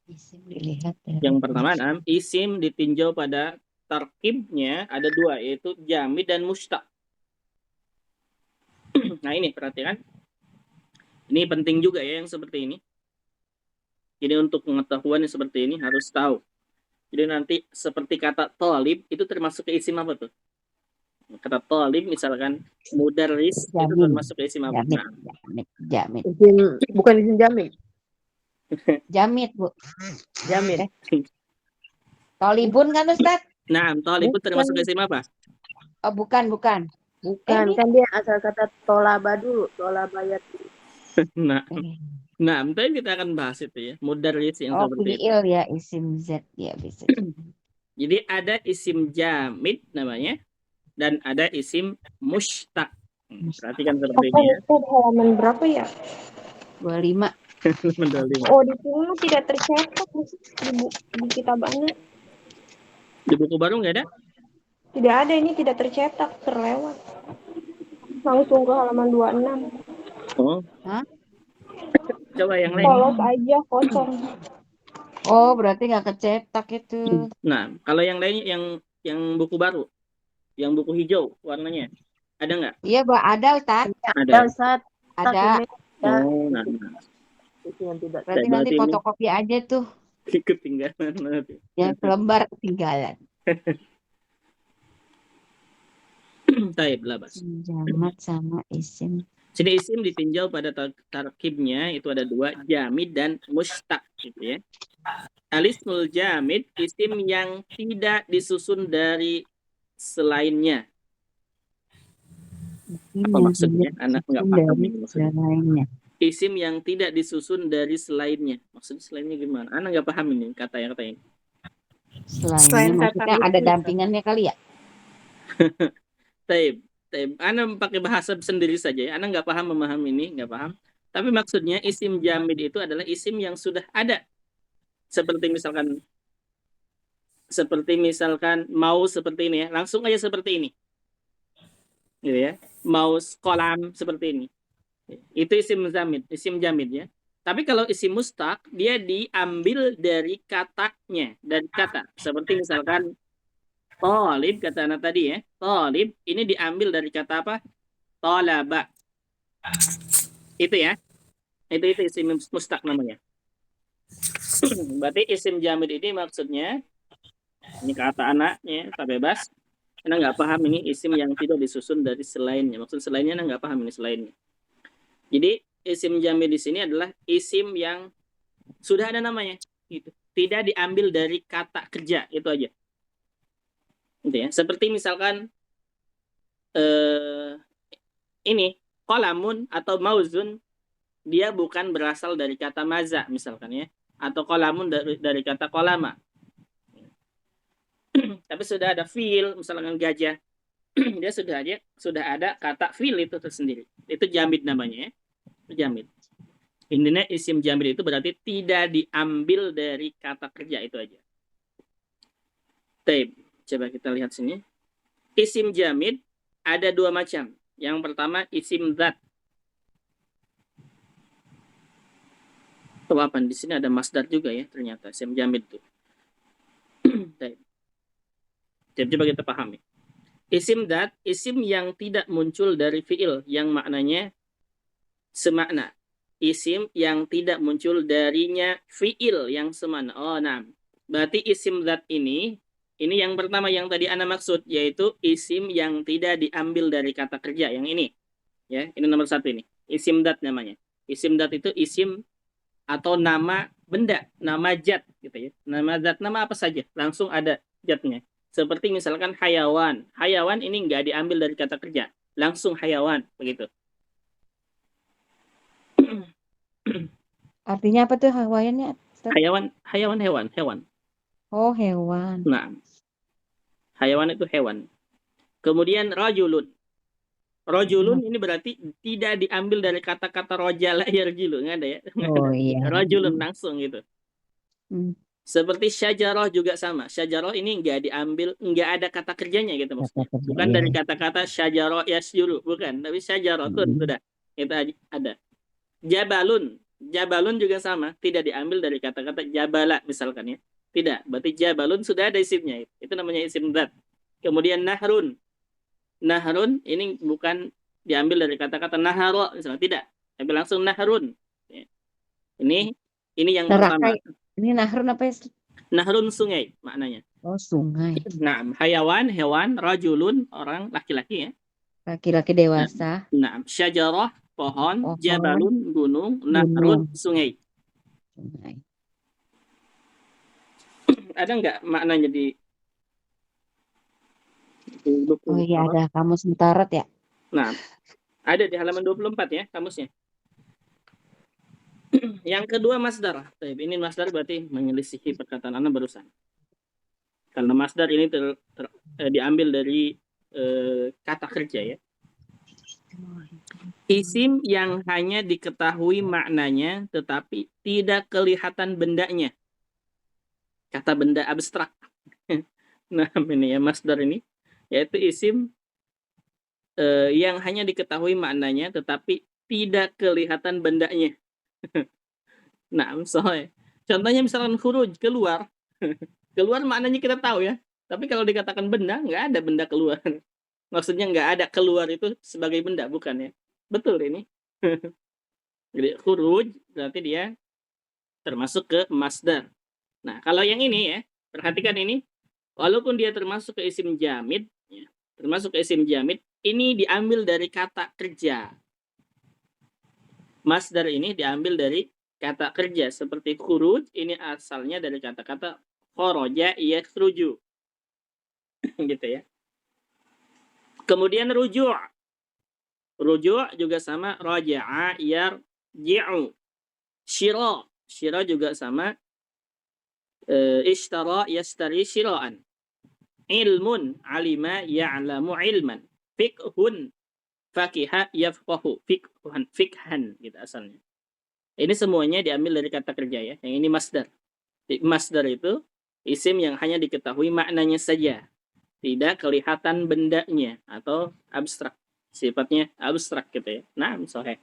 Isim dilihat dari Yang pertama, isim ditinjau pada tarkibnya, ada dua, yaitu jamid dan mushtaq. Nah ini perhatikan, ini penting juga ya yang seperti ini. Jadi untuk pengetahuan yang seperti ini harus tahu. Jadi nanti seperti kata talib itu termasuk ke isim apa tuh? Kata talib misalkan mudarris itu termasuk ke isim apa? Jamid. Bukan isim jamid. Jamid, Bu. Jamid. Talibun kan, Ustaz? Nah, talibun termasuk ke isim apa? Oh, bukan. Bukan, kan dia asal kata tolaba dulu, tolabayat. Nah, tapi kita akan bahas itu ya, mudarris yang seperti itu. Fi'il ya, isim Z ya bisa. Jadi ada isim jamid namanya dan ada isim mushtaq. Perhatikan seperti ini ya. Halaman berapa ya? 25. Oh, di sini tidak tercetak di kitabannya. Di buku baru nggak ada? Tidak ada, ini tidak tercetak, terlewat. Langsung ke halaman 26. Oh. Hah? Coba yang lain. Polos aja, kosong. Oh, berarti nggak kecetak itu. Nah, kalau yang lain yang buku baru, yang buku hijau warnanya, ada nggak? Iya, Pak, ada, Ustaz. Ada, Ustaz. Ada. Oh, nah. Itu yang tidak. Berarti nanti fotokopi aja tuh. Ketinggalan nanti. Yang lembar ketinggalan. Taib labas. Jamat sama isim. Sini isim ditinjau pada tarkibnya, itu ada dua, jamid dan mushtaq gitu ya. Alismul jamid, isim yang tidak disusun dari selainnya. Isim Apa yang maksudnya? tidak Anak nggak disusun paham dari ini maksudnya. selainnya. Isim yang tidak disusun dari selainnya. Maksudnya selainnya gimana? Anak nggak paham ini kata ini. Selainnya maksudnya ada dampingannya kali ya? Taib. Anak pakai bahasa sendiri saja ya. Anak nggak paham memahami ini, nggak paham. Tapi maksudnya isim jamid itu adalah isim yang sudah ada. Seperti misalkan mau seperti ini ya. Langsung aja seperti ini. Gitu ya. Mouse kolam seperti ini. Itu isim jamid ya. Tapi kalau isim mustaq dia diambil dari katanya, dari kata. Seperti misalkan tolib kata anak tadi ya. Tolib ini diambil dari kata apa? Tolaba. Itu ya. Itu isim mustaq namanya. Berarti isim jamid ini maksudnya ini kata anaknya, tak bebas. Anak nggak paham ini isim yang tidak disusun dari selainnya. Maksud selainnya anak nggak paham ini selainnya. Jadi isim jamid di sini adalah isim yang sudah ada namanya. Gitu. Tidak diambil dari kata kerja, itu aja. Gitu ya. Seperti misalkan ini kolamun atau mauzun dia bukan berasal dari kata maza misalkan ya, atau kolamun dari kata kolama. Tapi sudah ada fiil misalkan gajah. Dia sudah ada kata fiil itu tersendiri. Itu jamid namanya ya. Itu jamid. Intinya isim jamid itu berarti tidak diambil dari kata kerja, itu aja. Taib. Coba kita lihat sini. Isim jamid ada dua macam. Yang pertama isim zat. Apa di sini ada masdar juga ya ternyata isim jamid itu. Taib. Coba kita pahami. Isim zat, isim yang tidak muncul dari fiil yang maknanya semakna. Isim yang tidak muncul darinya fiil yang semakna. Oh, nah. Berarti isim zat ini yang pertama yang tadi ana maksud, yaitu isim yang tidak diambil dari kata kerja yang ini. Ya, ini nomor satu ini. Isim zat namanya. Isim zat itu isim atau nama benda, nama zat gitu ya. Nama zat, nama apa saja, langsung ada zatnya. Seperti misalkan hayawan. Hayawan ini nggak diambil dari kata kerja. Langsung hayawan, begitu. Artinya apa tuh hayawannya? Hayawan, hewan. Oh, hewan. Nah, hayawan itu hewan. Kemudian rajulun. Rajulun ini berarti tidak diambil dari kata-kata rojala yarjilu, nggak ada ya? Oh iya. Rajulun langsung gitu. Seperti syajarah juga sama. Syajarah ini nggak ada kata kerjanya gitu maksudnya. Bukan dari kata-kata syajarah yasyuru, bukan. Tapi syajarah tuh sudah. Itu ada. Jabalun juga sama. Tidak diambil dari kata-kata jabala misalkan ya. Tidak. Berarti jabalun sudah ada isimnya. Itu namanya isim zat. Kemudian nahrun. Nahrun ini bukan diambil dari kata-kata naharo misalnya. Tidak. Tapi langsung nahrun. Ini yang pertama. Ini nahrun apa ya? Nahrun sungai maknanya. Oh, sungai. Nah, hayawan, hewan, rajulun, orang laki-laki ya. Laki-laki dewasa. Nah, syajarah, pohon, jabalun, gunung, nahrun, sungai. Ada nggak maknanya di buku? Oh iya, ada kamus Mutarot ya. Nah, ada di halaman 24 ya kamusnya. Yang kedua masdar. Ini masdar berarti menyelisihi perkataan Anda barusan. Karena masdar ini diambil dari kata kerja ya. Isim yang hanya diketahui maknanya tetapi tidak kelihatan bendanya. Kata benda abstrak. Nah, ini ya masdar ini yaitu isim yang hanya diketahui maknanya tetapi tidak kelihatan bendanya. Nah, misalnya contohnya misalkan khuruj, keluar. Keluar maknanya kita tahu ya. Tapi kalau dikatakan benda, nggak ada benda keluar. Maksudnya nggak ada keluar itu sebagai benda, bukan ya? Betul ini. Jadi khuruj berarti dia termasuk ke masdar. Nah, kalau yang ini ya, perhatikan ini. Walaupun dia termasuk ke isim jamid, ya, ini diambil dari kata kerja. Masdar ini diambil dari kata kerja. Seperti khuruj, ini asalnya dari kata-kata khoroja yakhruju. Gitu ya. Kemudian ruju'. Ruju' juga sama raja'a yarji'u. Syira juga sama ishtara yastari syira'an. Ilmun alima ya'lamu ilman. Fiqhun fakiha yafqahu. Fikhan gitu asalnya. Ini semuanya diambil dari kata kerja ya. Yang ini masdar. Masdar itu isim yang hanya diketahui maknanya saja. Tidak kelihatan bendanya atau abstrak. Sifatnya abstrak gitu ya. Nah, sahih.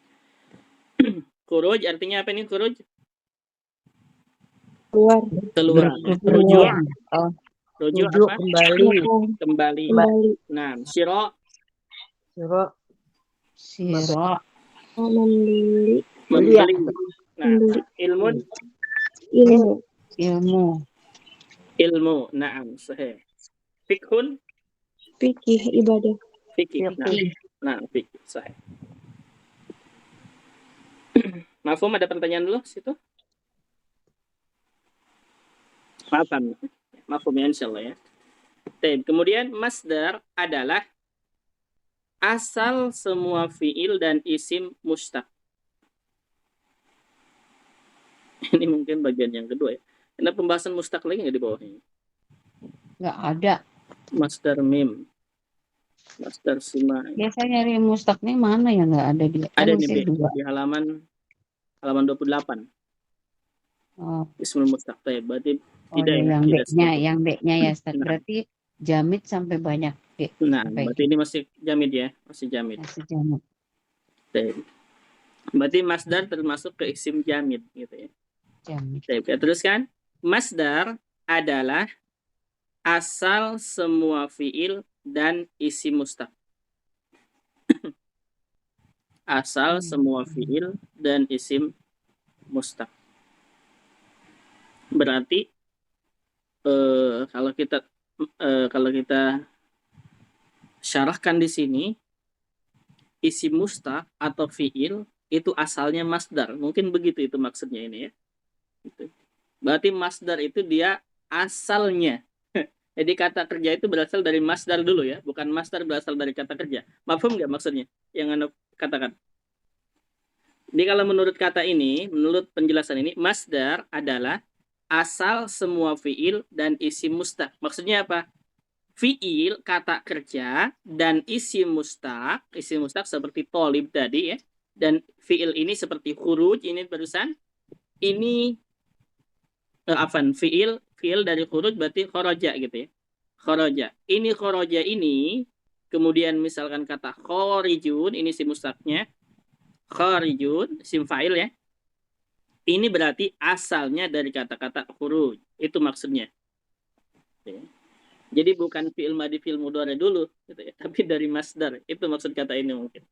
Khuruj artinya apa nih khuruj? Keluar. Ruju'. Ruju' apa? Kembali. Nah, syira. Membeli. Nah, ilmu. Naam, sahih. Fikhun. Fikih ibadah. Fikih. Nah, fikih sahih. Mafhum, ada pertanyaan dulu situ? Paham? Mafhum ya insyaallah ya. Kemudian masdar adalah asal semua fiil dan isim mustaq. Ini mungkin bagian yang kedua ya. Ada pembahasan mustaq lagi nggak di bawahnya? Nggak ada. Masdar mim. Masdar sima. Biasanya nyari mustaqnya mana ya, nggak ada di. Ada di halaman 28. Oh. Ismul mustaq. Berarti tidak ya, yang B-nya ya Ustaz. Berarti jamid sampai banyak. Nah, berarti ini masih jamid ya, masih jamid. Berarti masdar termasuk ke isim jamid gitu ya. Jamid. Terus kan, masdar adalah asal semua fiil dan isim mustaq. Asal semua fiil dan isim mustaq. Berarti kalau kita syarahkan di sini, isim mustaq atau fiil itu asalnya masdar. Mungkin begitu itu maksudnya ini ya. Gitu. Berarti masdar itu dia asalnya. Jadi kata kerja itu berasal dari masdar dulu ya, bukan masdar berasal dari kata kerja. Mafhum nggak maksudnya yang Anda katakan? Jadi kalau menurut kata ini, menurut penjelasan ini, masdar adalah asal semua fiil dan isim mustaq. Maksudnya apa? Fiil, kata kerja, dan isim mustaq seperti tolib tadi ya, dan fiil ini seperti khuruj ini barusan, ini fiil dari khuruj berarti kharaja gitu ya. Kharaja. Ini kharaja ini, kemudian misalkan kata kharijun, ini isim mustaqnya, kharijun, isim fa'il ya. Ini berarti asalnya dari kata-kata khuruj. Itu maksudnya. Ya. Jadi bukan fi'il madhi fi'il mudhari dulu, gitu ya, tapi dari masdar. Itu maksud kata ini mungkin.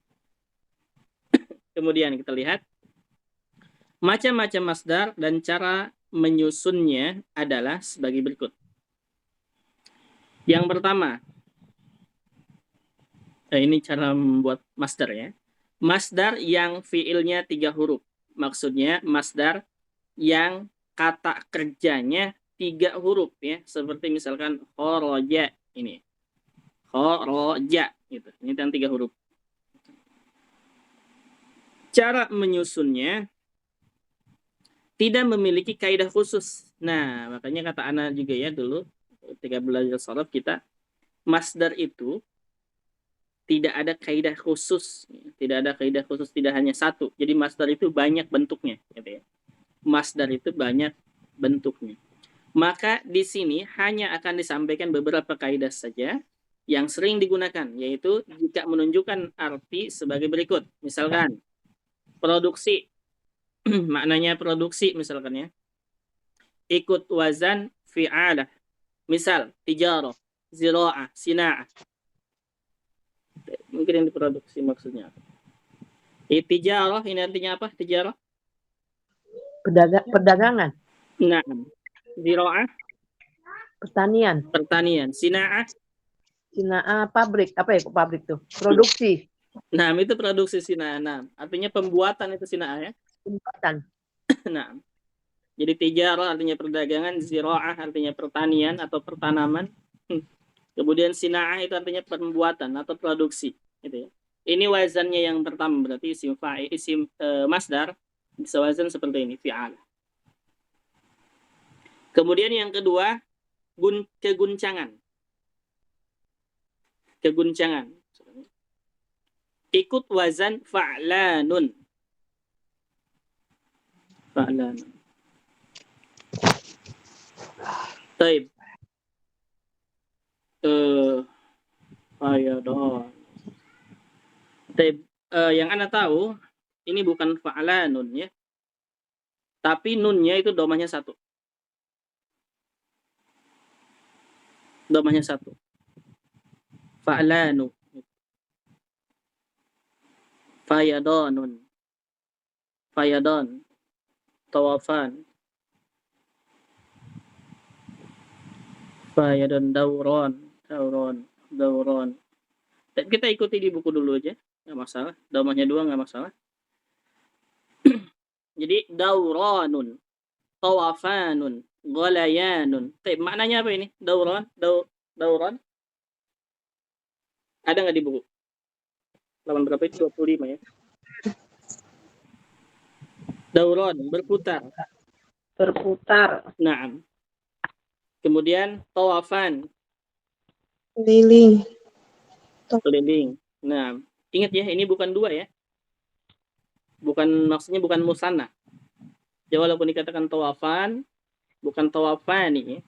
Kemudian kita lihat macam-macam masdar dan cara menyusunnya adalah sebagai berikut. Yang pertama, ini cara membuat masdar ya. Masdar yang fi'ilnya 3 huruf. Maksudnya masdar yang kata kerjanya 3 huruf ya, seperti misalkan kharaja ini. Kharaja gitu. Ini kan 3 huruf. Cara menyusunnya tidak memiliki kaidah khusus. Nah, makanya kata Ana juga ya dulu ketika belajar sharaf kita, masdar itu tidak ada kaidah khusus, tidak hanya satu. Jadi masdar itu banyak bentuknya, gitu ya. Masdar itu banyak bentuknya. Maka di sini hanya akan disampaikan beberapa kaidah saja yang sering digunakan, yaitu jika menunjukkan arti sebagai berikut. Misalkan produksi, maknanya produksi misalkan ya. Ikut wazan fi'alah. Misal tijarah, zira'ah, sina'ah. Mungkin yang diproduksi maksudnya. Tijarah ini artinya apa? Tijarah? Perdagangan. Nah, zira'ah? Pertanian. Sina'ah? Sina'ah pabrik. Apa ya pabrik tuh? Produksi. Nah, itu produksi sina'ah. Nah, artinya pembuatan itu sina'ah ya? Pembuatan. Nah, jadi tijarah artinya perdagangan, zira'ah artinya pertanian atau pertanaman. Kemudian sina'ah itu artinya pembuatan atau produksi, gitu ya. Ini wazannya yang pertama, berarti isim fa'il, isim masdar bisa wazan seperti ini, fi'al. Kemudian yang kedua, keguncangan. Keguncangan. Ikut wazan fa'lanun. Fa'lanun. Taib. Fayadon. Taib. Yang Anda tahu, ini bukan fa'lanun ya. Tapi nunnya itu domahnya satu. Domahnya satu. Fa'lanu. Fayadonun. Fayadon. Tawafan. Fayadon dauron. Dauron. Kita ikuti di buku dulu aja. Nggak masalah. Domahnya dua nggak masalah. Jadi dauronun. Tawafanun. Golayanun. Maknanya apa ini? Dauron. Dauron. Ada nggak di buku? Lawan berapa itu? 25 ya. Dauron, berputar. Berputar. Naam. Kemudian tawafan. Keliling. Keliling. Nah, ingat ya, ini bukan dua ya. Maksudnya bukan musanna. Ya, walaupun dikatakan tawafan, bukan tawafani ya.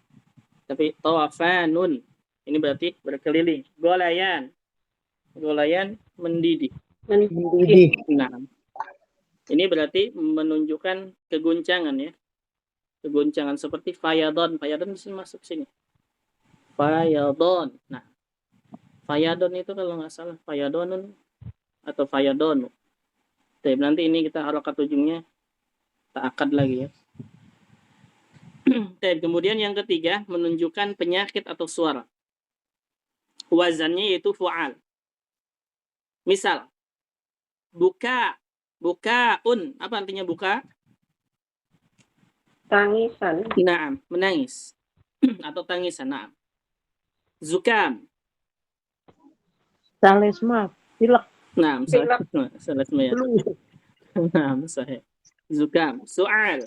Tapi tawafanun. Ini berarti berkeliling. Golayan. Golayan mendidih. Nah, ini berarti menunjukkan keguncangan ya. Keguncangan seperti fayadon. Fayadon bisa masuk sini. Fayadon. Nah, fayadon itu kalau nggak salah fayadonun atau fayadonu. Tapi nanti ini kita harokat ujungnya ta'akad lagi ya. Kemudian yang ketiga menunjukkan penyakit atau suara. Wazannya yaitu fu'al. Misal, bukaun. Apa artinya buka? Tangisan. Naam, menangis. Atau tangisan, naam. Zukam. Salesma, pilek. Naam, salesma ya. Naam, sahih. Zukam. Soal.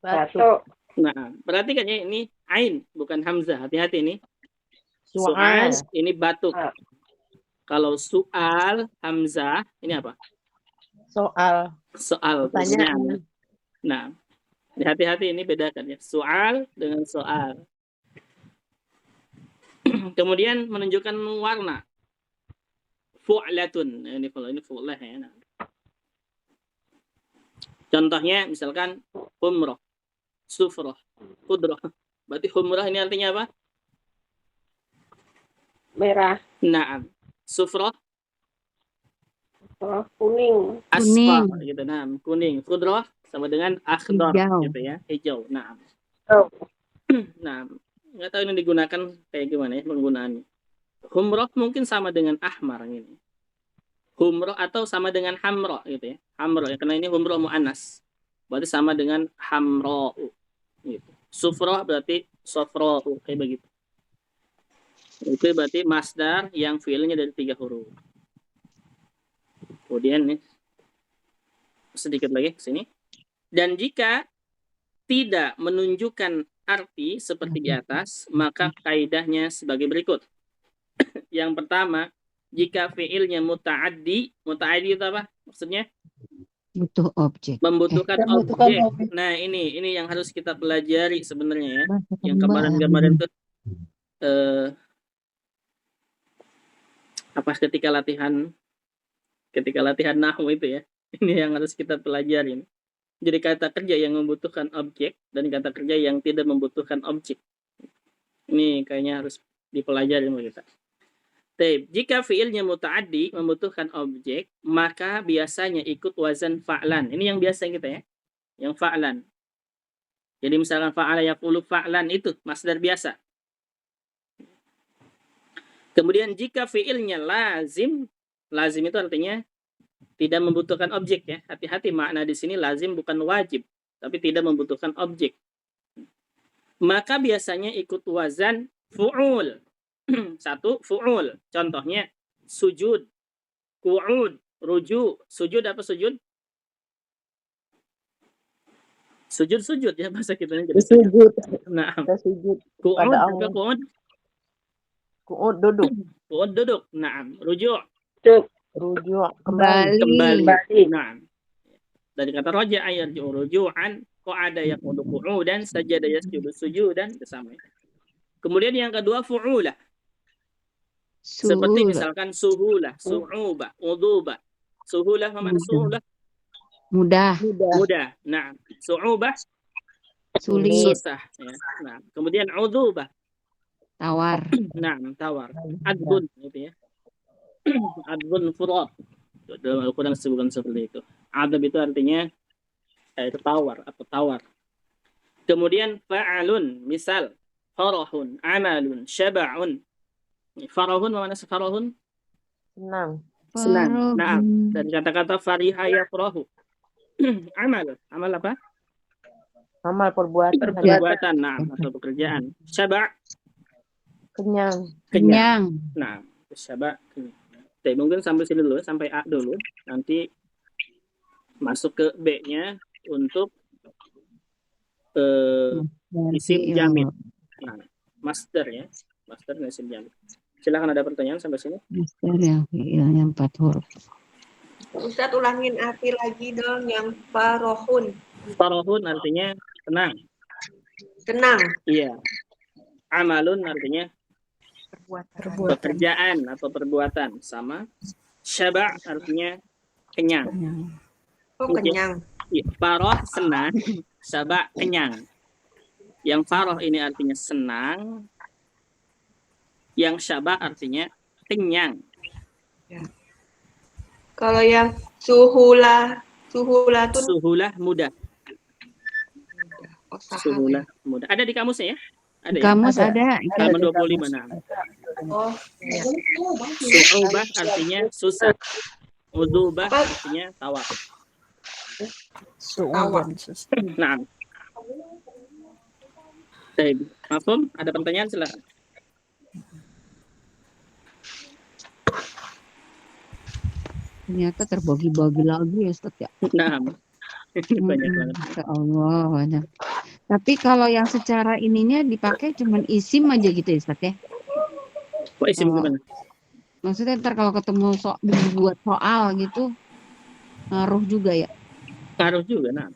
Batuk. Nah, perhatikan ya, ini ain, bukan hamzah. Hati-hati ini. Soal. Ini batuk. Kalau soal, hamzah, ini apa? Soal. Pertanyaan. Nah, hati-hati ini bedakan ya. Soal dengan soal. Kemudian menunjukkan warna. Fu'latun. Ini fu'lah ya. Nah. Contohnya misalkan humrah, sufrah, kudrah. Berarti humrah ini artinya apa? Merah. Naam. Sufrah. Kuning. Asfar gitu. Naam. Kuning. Kudrah sama dengan akhdar gitu ya. Hijau. Naam. Naam. Nggak tahu ini digunakan kayak gimana ya penggunaannya. Humrah mungkin sama dengan ahmar ini. Humrah atau sama dengan hamra gitu ya. Hamra ya, karena ini humrah muannas. Berarti sama dengan hamra gitu. Sufrah berarti safra kayak begitu. Itu berarti masdar yang fiilnya dari 3 huruf. Kemudian nih sedikit lagi ke sini. Dan jika tidak menunjukkan arti seperti di atas, maka kaidahnya sebagai berikut. Yang pertama, jika fiilnya muta'addi itu apa? Maksudnya? Butuh objek. Membutuhkan objek. Nah, ini yang harus kita pelajari sebenarnya ya. Yang kemarin-kemarin tuh ketika latihan nahwu itu ya. Ini yang harus kita pelajarin. Jadi kata kerja yang membutuhkan objek dan kata kerja yang tidak membutuhkan objek. Ini kayaknya harus dipelajari sama kita. Jika fiilnya muta'addi membutuhkan objek, maka biasanya ikut wazan fa'lan. Ini yang biasa kita ya. Yang fa'lan. Jadi misalkan fa'ala yaqulu fa'lan itu masdar biasa. Kemudian jika fiilnya lazim itu artinya tidak membutuhkan objek ya. Hati-hati makna di sini lazim bukan wajib, tapi tidak membutuhkan objek. Maka biasanya ikut wazan fu'ul. Satu fu'ul. Contohnya sujud. Qu'ud, rujuk. Sujud apa sujud? Sujud ya bahasa kita ini jadi sujud. Sujud. Nah, Kita sujud qu'ud pada apa Allah. qu'ud? Qu'ud duduk. Qu'ud duduk. Nah, rujuk Rujuk kembali. kembali. Nah, dari kata raja'a yarji'u ruju'an, qa'ada yaqudu qu'udan, sajada yasjudu sujudan, sama. Kemudian yang kedua fu'ulah. Seperti misalkan suhulah, su'ubah, udubah. Suhulah apa makna suhulah? Mudah. Nah, su'ubah Sulit. susah ya. Nah, kemudian udubah Tawar. nah, tawar. Adbun gitu ya. Adbun furat. Dalam Al-Qur'an disebutkan seperti itu. Adab itu artinya itu tawar atau tawar. Kemudian fa'alun, misal farahun, amalun, syaba'un. Farahun mana farahun? Senang. Nah, dari kata-kata fariha yafrahu. Amal apa? Amal perbuatan. Nah, atau pekerjaan. Syaba' Kenyang. Nah, syaba' kenyang. Oke, mungkin sampai sini dulu, sampai A dulu. Nanti masuk ke B-nya untuk isim jamid. Nah, master ya. Master isim jamid. Silakan, ada pertanyaan sampai sini? Master yang fi'ilnya 4 huruf. Ustadz ulangin arti lagi dong yang farohun. Farohun artinya tenang. Iya. Amalun artinya pekerjaan atau perbuatan, sama. Syaba' artinya kenyang. Kenyang. Faroh senang, syaba' kenyang. Yang faroh ini artinya senang, yang syaba' artinya kenyang. Ya. Kalau yang suhulah mudah. Suhulah mudah. Ada di kamusnya ya? Ada di kamus ya? ada. Halaman 25. Nah. Su'ubah artinya susah. Udubah artinya tawar. Nah. Baik, Mafhum? Ada pertanyaan silakan. Ternyata terbagi-bagi lagi ya Ustaz ya. Nah, banyak banget. Ya Allah, banyak. Tapi kalau yang secara ininya dipakai cuman isim aja gitu ya Ustaz ya. Kok isim gimana? Maksudnya ntar kalau ketemu buat soal gitu ngaruh juga ya? Ngaruh juga, nah.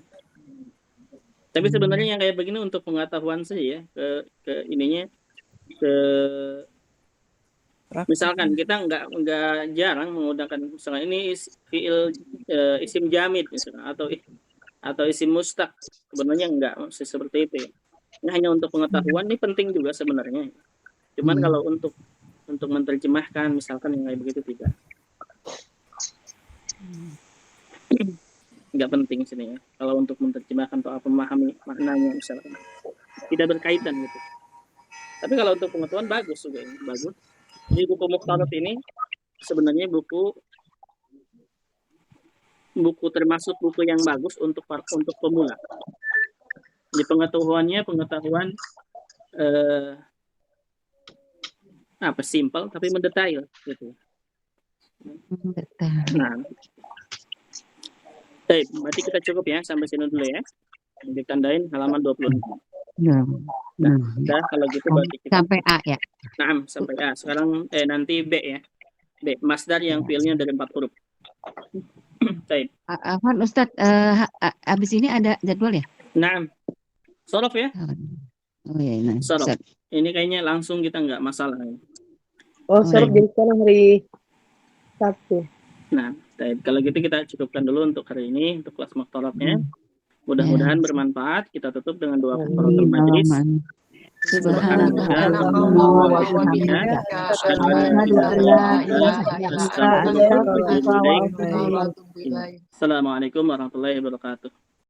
Tapi sebenarnya yang kayak begini untuk pengetahuan saja ya, ke ininya, misalkan kita nggak jarang menggunakan misalnya ini fiil isim jamid misalnya, atau isim mustaq, sebenarnya nggak seperti itu ya. Ini hanya untuk pengetahuan, ini penting juga sebenarnya. Cuman kalau untuk menerjemahkan misalkan yang kayak begitu tidak. Nggak penting sini ya. Kalau untuk menerjemahkan atau memahami maknanya misalkan tidak berkaitan gitu. Tapi kalau untuk pengetahuan bagus juga ini, bagus. Jadi buku Mukhtalaf ini sebenarnya buku termasuk buku yang bagus untuk pemula. Jadi pengetahuan simpel tapi mendetail gitu. Nah, baik, berarti kita cukup ya sampai sini dulu ya. Ditandain halaman 26. Nah, kalau gitu berarti kita sampai A ya. Nah, sampai A. Sekarang nanti B ya. B, masdar yang fiilnya dari 4 huruf. Baik. Afwan Ustaz, habis ini ada jadwal ya? Nah, sorof ya? Oh iya, nah. Sorof. Ini kayaknya langsung kita nggak masalah. Sorof jadi sekarang hari Sabtu. Nah, baik. Kalau gitu kita cukupkan dulu untuk hari ini untuk kelas Mukhtalafnya. Mudah-mudahan bermanfaat. Kita tutup dengan doa kafaratul majlis. Assalamualaikum warahmatullahi wabarakatuh.